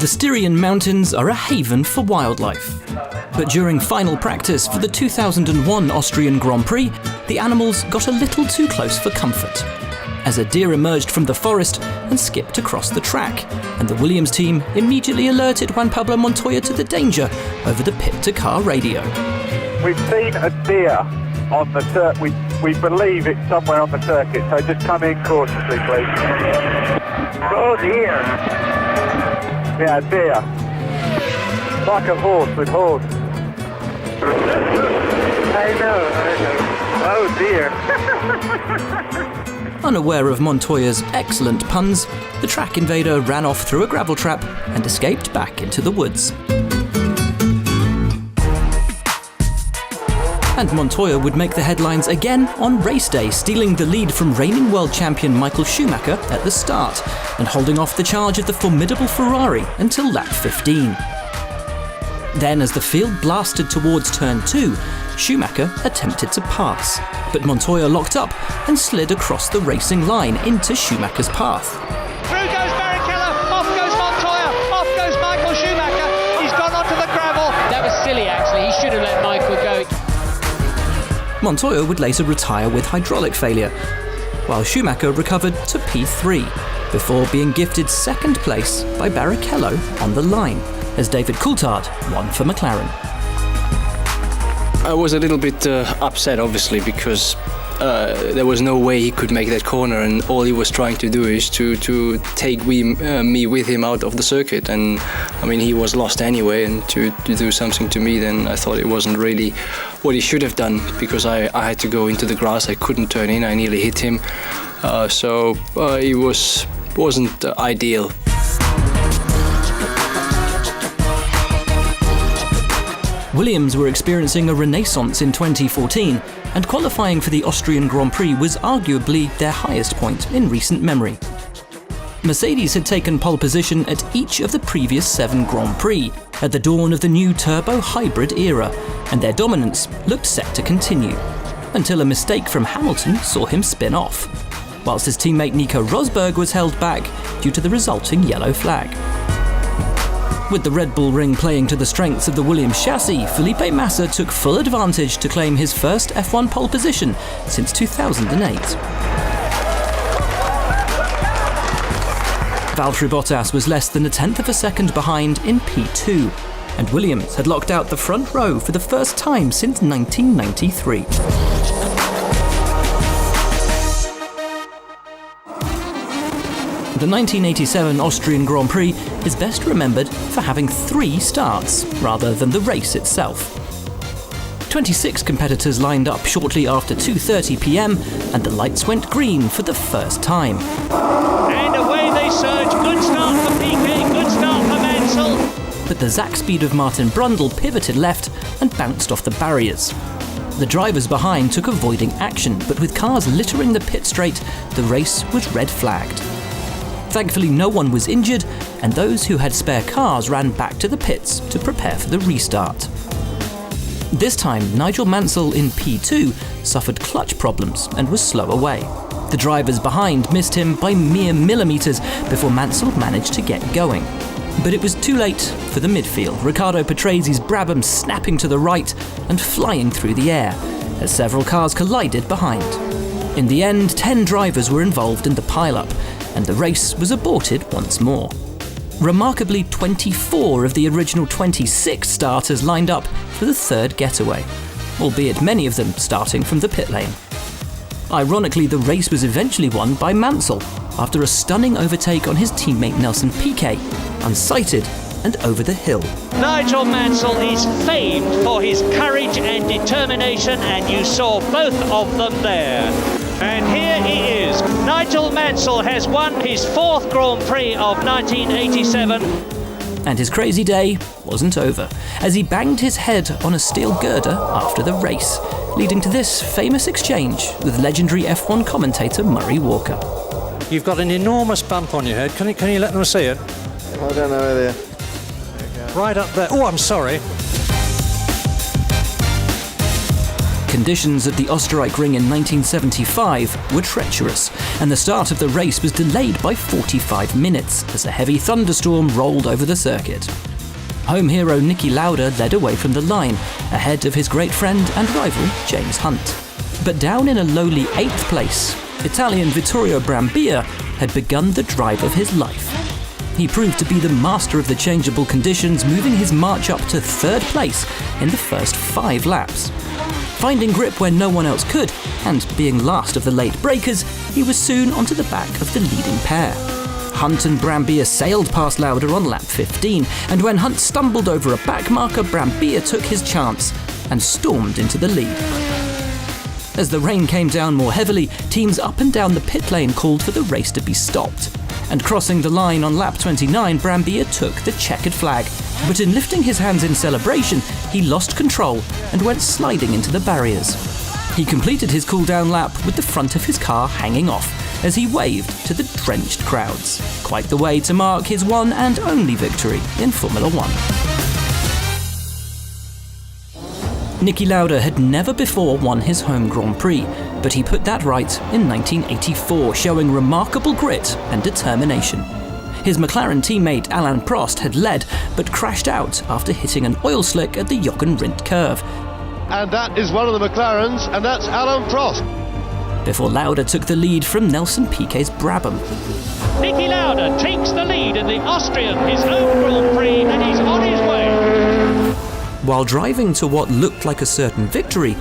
The Styrian Mountains are a haven for wildlife. But during final practice for the 2001 Austrian Grand Prix, the animals got a little too close for comfort, as a deer emerged from the forest and skipped across the track, and the Williams team immediately alerted Juan Pablo Montoya to the danger over the pit-to-car radio. We've seen a deer on the circuit. We believe it's somewhere on the circuit, so just come in cautiously, please. Oh, deer. Yeah, deer. Like a horse with horns. I know. Oh, dear. Unaware of Montoya's excellent puns, the track invader ran off through a gravel trap and escaped back into the woods. And Montoya would make the headlines again on race day, stealing the lead from reigning world champion Michael Schumacher at the start and holding off the charge of the formidable Ferrari until lap 15. Then, as the field blasted towards turn 2, Schumacher attempted to pass, but Montoya locked up and slid across the racing line into Schumacher's path. Through goes Barrichello, off goes Montoya, off goes Michael Schumacher, he's gone onto the gravel. That was silly actually, he should have let Michael go. Montoya would later retire with hydraulic failure, while Schumacher recovered to P3, before being gifted second place by Barrichello on the line, as David Coulthard won for McLaren. I was a little bit upset, obviously, because there was no way he could make that corner, and all he was trying to do is to take me with him out of the circuit. And I mean, he was lost anyway, and to do something to me, then I thought it wasn't really what he should have done, because I had to go into the grass. I couldn't turn in. I nearly hit him, so it wasn't ideal. Williams were experiencing a renaissance in 2014, and qualifying for the Austrian Grand Prix was arguably their highest point in recent memory. Mercedes had taken pole position at each of the previous 7 Grand Prix, at the dawn of the new turbo-hybrid era, and their dominance looked set to continue, until a mistake from Hamilton saw him spin off, whilst his teammate Nico Rosberg was held back due to the resulting yellow flag. With the Red Bull ring playing to the strengths of the Williams chassis, Felipe Massa took full advantage to claim his first F1 pole position since 2008. Valtteri Bottas was less than 1/10 of a second behind in P2, and Williams had locked out the front row for the first time since 1993. The 1987 Austrian Grand Prix is best remembered for having 3 starts, rather than the race itself. 26 competitors lined up shortly after 2:30 p.m, and the lights went green for the first time. And away they surge, good start for Piquet, good start for Mansell. But the Zach speed of Martin Brundle pivoted left and bounced off the barriers. The drivers behind took avoiding action, but with cars littering the pit straight, the race was red flagged. Thankfully, no one was injured, and those who had spare cars ran back to the pits to prepare for the restart. This time, Nigel Mansell in P2 suffered clutch problems and was slow away. The drivers behind missed him by mere millimeters before Mansell managed to get going. But it was too late for the midfield, Riccardo Patrese Brabham snapping to the right and flying through the air, as several cars collided behind. In the end, 10 drivers were involved in the pile-up, and the race was aborted once more. Remarkably, 24 of the original 26 starters lined up for the third getaway, albeit many of them starting from the pit lane. Ironically, the race was eventually won by Mansell after a stunning overtake on his teammate Nelson Piquet, unsighted and over the hill. Nigel Mansell is famed for his courage and determination, and you saw both of them there. And here he is. Nigel Mansell has won his 4th Grand Prix of 1987. And his crazy day wasn't over, as he banged his head on a steel girder after the race, leading to this famous exchange with legendary F1 commentator Murray Walker. You've got an enormous bump on your head. Can you let them see it? I don't know where they are. Right up there. Oh, I'm sorry. Conditions at the Oostenrijkring in 1975 were treacherous, and the start of the race was delayed by 45 minutes as a heavy thunderstorm rolled over the circuit. Home hero Niki Lauda led away from the line, ahead of his great friend and rival James Hunt. But down in a lowly 8th place, Italian Vittorio Brambilla had begun the drive of his life. He proved to be the master of the changeable conditions, moving his march up to 3rd place in the first 5 laps. Finding grip where no one else could, and being last of the late breakers, he was soon onto the back of the leading pair. Hunt and Brambilla sailed past Lauda on lap 15, and when Hunt stumbled over a back marker, Brambilla took his chance and stormed into the lead. As the rain came down more heavily, teams up and down the pit lane called for the race to be stopped. And crossing the line on lap 29, Brambilla took the checkered flag. But in lifting his hands in celebration, he lost control and went sliding into the barriers. He completed his cool-down lap with the front of his car hanging off as he waved to the drenched crowds. Quite the way to mark his one and only victory in Formula One. Niki Lauda had never before won his home Grand Prix, but he put that right in 1984, showing remarkable grit and determination. His McLaren teammate Alain Prost had led, but crashed out after hitting an oil slick at the Jockenrindt curve. And that is one of the McLarens, and that's Alain Prost. Before Lauda took the lead from Nelson Piquet's Brabham. Niki Lauda takes the lead in the Austrian, his own Grand Prix, and he's on his way. While driving to what looked like a certain victory,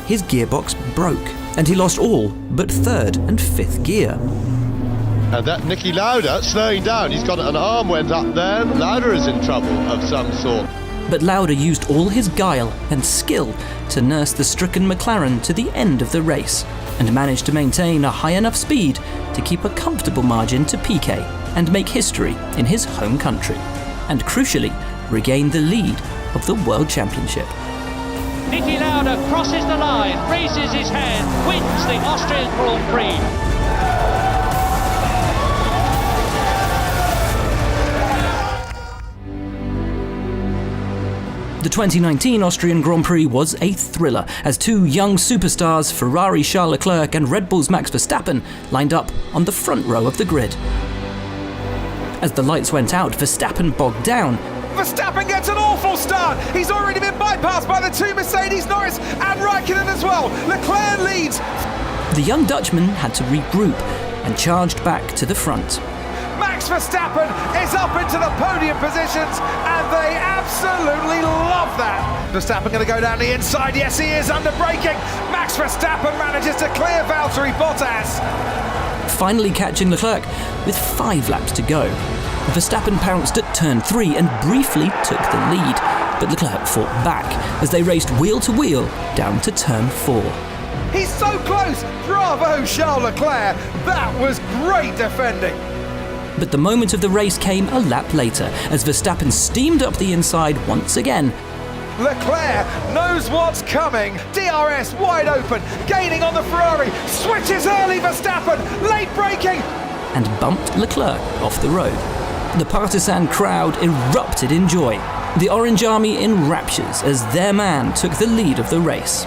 his gearbox broke, and he lost all but 3rd and 5th gear. And that Niki Lauda slowing down, he's got an arm went up there, Lauda is in trouble of some sort. But Lauda used all his guile and skill to nurse the stricken McLaren to the end of the race, and managed to maintain a high enough speed to keep a comfortable margin to Piquet and make history in his home country, and crucially regain the lead of the World Championship. Niki Lauda crosses the line, raises his hand, wins the Austrian Grand Prix. The 2019 Austrian Grand Prix was a thriller as 2 young superstars, Ferrari Charles Leclerc and Red Bull's Max Verstappen, lined up on the front row of the grid. As the lights went out, Verstappen bogged down. Verstappen gets an awful start. He's already been bypassed by the 2 Mercedes, Norris and Raikkonen as well. Leclerc leads. The young Dutchman had to regroup and charged back to the front. Max Verstappen is up into the podium positions, and they absolutely love that. Verstappen going to go down the inside. Yes, he is under braking. Max Verstappen manages to clear Valtteri Bottas. Finally catching Leclerc with 5 laps to go. Verstappen pounced at turn 3 and briefly took the lead, but Leclerc fought back as they raced wheel to wheel down to turn 4. He's so close! Bravo, Charles Leclerc! That was great defending! But the moment of the race came a lap later as Verstappen steamed up the inside once again. Leclerc knows what's coming. DRS wide open, gaining on the Ferrari, switches early Verstappen, late braking, and bumped Leclerc off the road. The partisan crowd erupted in joy, the Orange Army in raptures as their man took the lead of the race.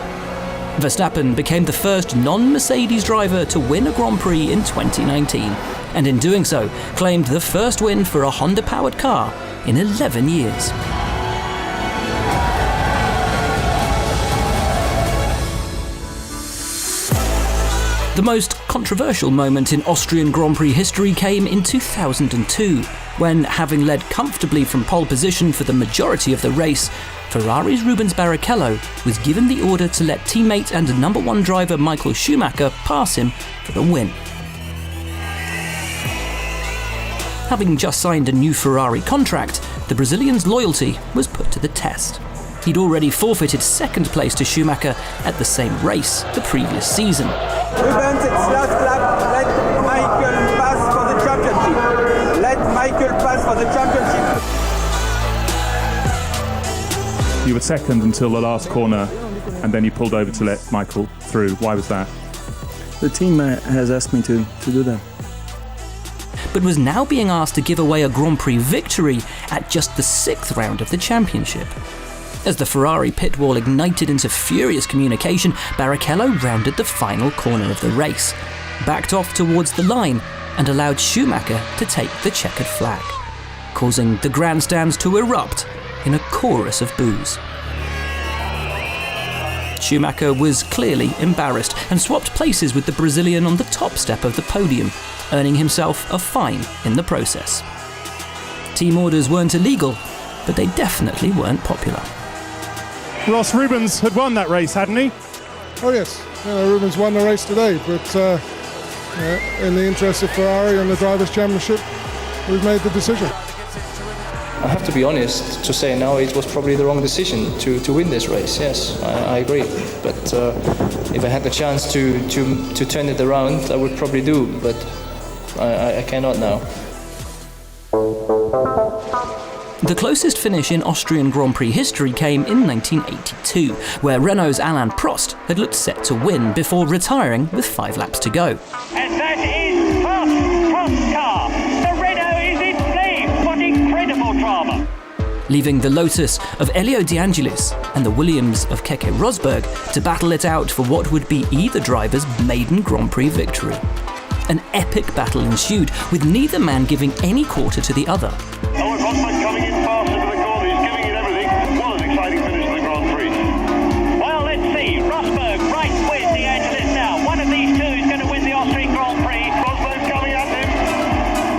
Verstappen became the first non-Mercedes driver to win a Grand Prix in 2019, and in doing so, claimed the first win for a Honda-powered car in 11 years. The most controversial moment in Austrian Grand Prix history came in 2002, when, having led comfortably from pole position for the majority of the race, Ferrari's Rubens Barrichello was given the order to let teammate and number 1 driver Michael Schumacher pass him for the win. Having just signed a new Ferrari contract, the Brazilian's loyalty was put to the test. He'd already forfeited 2nd place to Schumacher at the same race the previous season. Rubens, it's last lap. Let Michael pass for the championship. Let Michael pass for the championship. You were 2nd until the last corner, and then you pulled over to let Michael through. Why was that? The team has asked me to do that. But was now being asked to give away a Grand Prix victory at just the 6th round of the championship. As the Ferrari pit wall ignited into furious communication, Barrichello rounded the final corner of the race, backed off towards the line, and allowed Schumacher to take the checkered flag, causing the grandstands to erupt in a chorus of boos. Schumacher was clearly embarrassed and swapped places with the Brazilian on the top step of the podium, earning himself a fine in the process. Team orders weren't illegal, but they definitely weren't popular. Ross Rubens had won that race, hadn't he? Oh yes, Rubens won the race today, but in the interest of Ferrari and the Drivers' Championship, we've made the decision. I have to be honest to say now it was probably the wrong decision to win this race. Yes, I agree. But if I had the chance to turn it around, I would probably do. But I cannot now. The closest finish in Austrian Grand Prix history came in 1982, where Renault's Alain Prost had looked set to win before retiring with 5 laps to go. And that is Prost's car. The Renault is in flames. What incredible drama. Leaving the Lotus of Elio De Angelis and the Williams of Keke Rosberg to battle it out for what would be either driver's maiden Grand Prix victory. An epic battle ensued, with neither man giving any quarter to the other. Oh, and Rosberg coming in faster to the corner, he's giving it everything. What an exciting finish to the Grand Prix. Well, let's see. Rosberg right with De Angelis now. One of these two is going to win the Austrian Grand Prix. Rosberg's coming at him.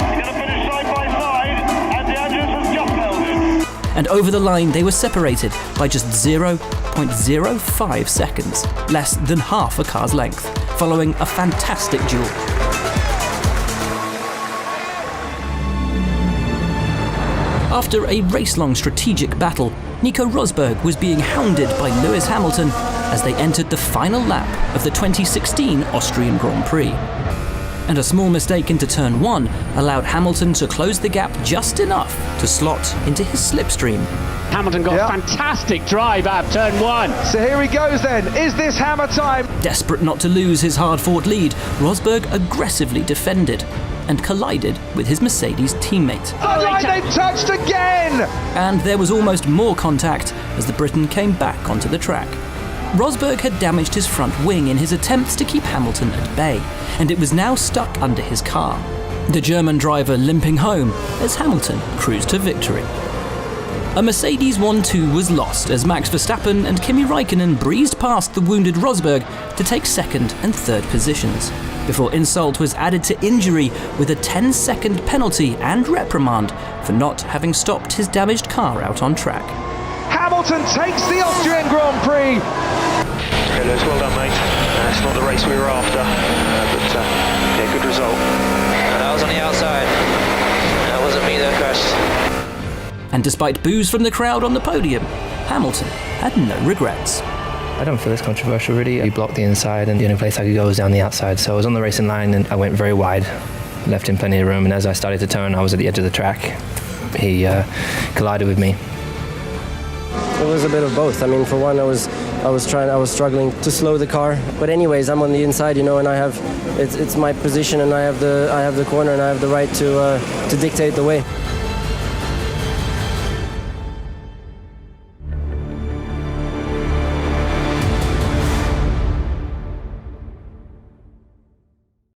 He's going to finish side by side, and De Angelis has just held him. And over the line they were separated by just 0.05 seconds, less than half a car's length, following a fantastic duel. After a race-long strategic battle, Nico Rosberg was being hounded by Lewis Hamilton as they entered the final lap of the 2016 Austrian Grand Prix. And a small mistake into turn 1 allowed Hamilton to close the gap just enough to slot into his slipstream. Hamilton got a fantastic drive out turn 1. So here he goes then. Is this hammer time? Desperate not to lose his hard-fought lead, Rosberg aggressively defended and collided with his Mercedes teammate. The line they've touched again! And there was almost more contact as the Briton came back onto the track. Rosberg had damaged his front wing in his attempts to keep Hamilton at bay, and it was now stuck under his car. The German driver limping home as Hamilton cruised to victory. A Mercedes 1-2 was lost as Max Verstappen and Kimi Räikkönen breezed past the wounded Rosberg to take second and third positions, before insult was added to injury with a 10-second penalty and reprimand for not having stopped his damaged car out on track. Hamilton takes the Austrian Grand Prix. Okay, Lewis, well done, mate. It's not the race we were after, but yeah, good result. That was on the outside. That wasn't me that crashed. And despite boos from the crowd on the podium, Hamilton had no regrets. I don't feel it's controversial, really. He blocked the inside, and the only place I could go was down the outside. So I was on the racing line, and I went very wide, left him plenty of room. And as I started to turn, I was at the edge of the track. He collided with me. It was a bit of both. I mean, for one, I was struggling to slow the car. But anyways, I'm on the inside, and it's my position, and I have the corner, and I have the right to dictate the way.